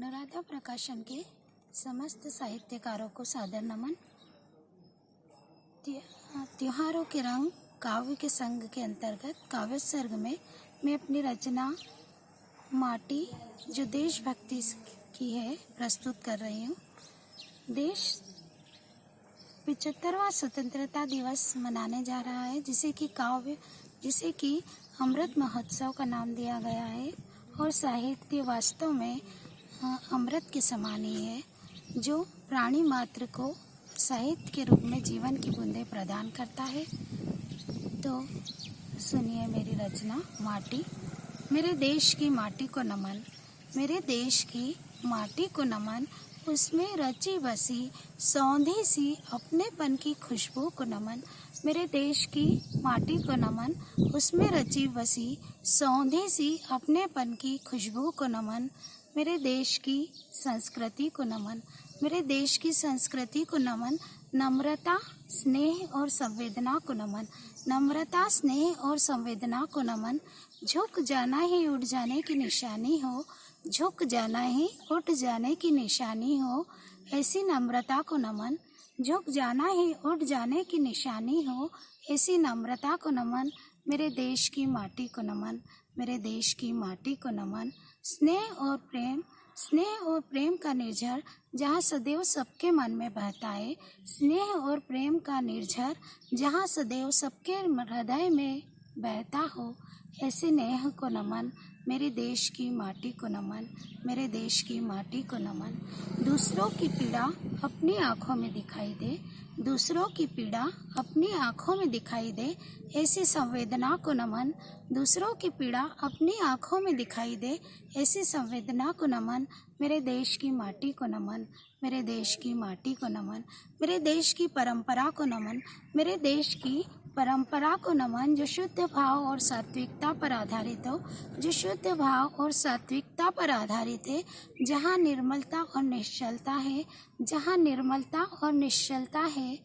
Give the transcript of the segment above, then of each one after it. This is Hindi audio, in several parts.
अनुराधा प्रकाशन के समस्त साहित्यकारों को सादर नमन। त्योहारों के रंग काव्य के संग के अंतर्गत काव्य सर्ग में मैं अपनी रचना माटी जो देशभक्ति की है प्रस्तुत कर रही हूँ। देश 75वां स्वतंत्रता दिवस मनाने जा रहा है, जिसे कि अमृत महोत्सव का नाम दिया गया है। और साहित्य वास्तव में अमृत के समान ही है, जो प्राणी मात्र को साहित्य के रूप में जीवन की बूंदें प्रदान करता है। तो सुनिए मेरी रचना माटी। मेरे देश की माटी को नमन, मेरे देश की माटी को नमन, उसमें रची बसी सौंधी सी अपनेपन की खुशबू को नमन। मेरे देश की माटी को नमन, उसमें रची बसी सौंधी सी अपनेपन की खुशबू को नमन। मेरे देश की संस्कृति को नमन, मेरे देश की संस्कृति को नमन। नम्रता, स्नेह और संवेदना को नमन, नम्रता, स्नेह और संवेदना को नमन। झुक जाना ही उठ जाने की निशानी हो, झुक जाना ही उठ जाने की निशानी हो, ऐसी नम्रता को नमन। झुक जाना ही उठ जाने की निशानी हो, ऐसी नम्रता को नमन। मेरे देश की माटी को नमन, मेरे देश की माटी को नमन। स्नेह और प्रेम का निर्झर जहाँ सदैव सबके मन में बहता है, स्नेह और प्रेम का निर्झर जहाँ सदैव सबके हृदय में बहता हो, ऐसे नेह को नमन। मेरे देश की माटी को नमन, मेरे देश की माटी को नमन। दूसरों की पीड़ा अपनी आँखों में दिखाई दे, दूसरों की पीड़ा अपनी आँखों में दिखाई दे, ऐसी संवेदना को नमन। दूसरों की पीड़ा अपनी आँखों में दिखाई दे, ऐसी संवेदना को नमन। मेरे देश की माटी को नमन, मेरे देश की माटी को नमन। मेरे देश की परंपरा को नमन, मेरे देश की परंपरा को नमन, जो शुद्ध भाव और सात्विकता पर आधारित हो, जो शुद्ध भाव और सात्विकता पर आधारित है। जहाँ निर्मलता और निश्चलता है, जहाँ निर्मलता और निश्चलता है।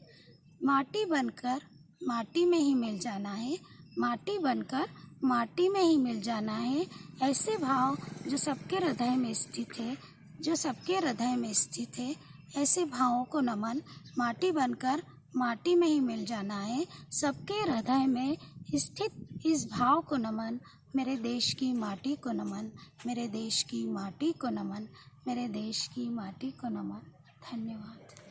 माटी बनकर माटी में ही मिल जाना है, माटी बनकर माटी में ही मिल जाना है। ऐसे भाव जो सबके हृदय में स्थित है, जो सबके हृदय में स्थित है, ऐसे भावों को नमन। माटी बनकर माटी में ही मिल जाना है, सबके हृदय में स्थित इस भाव को नमन। मेरे देश की माटी को नमन, मेरे देश की माटी को नमन, मेरे देश की माटी को नमन। धन्यवाद।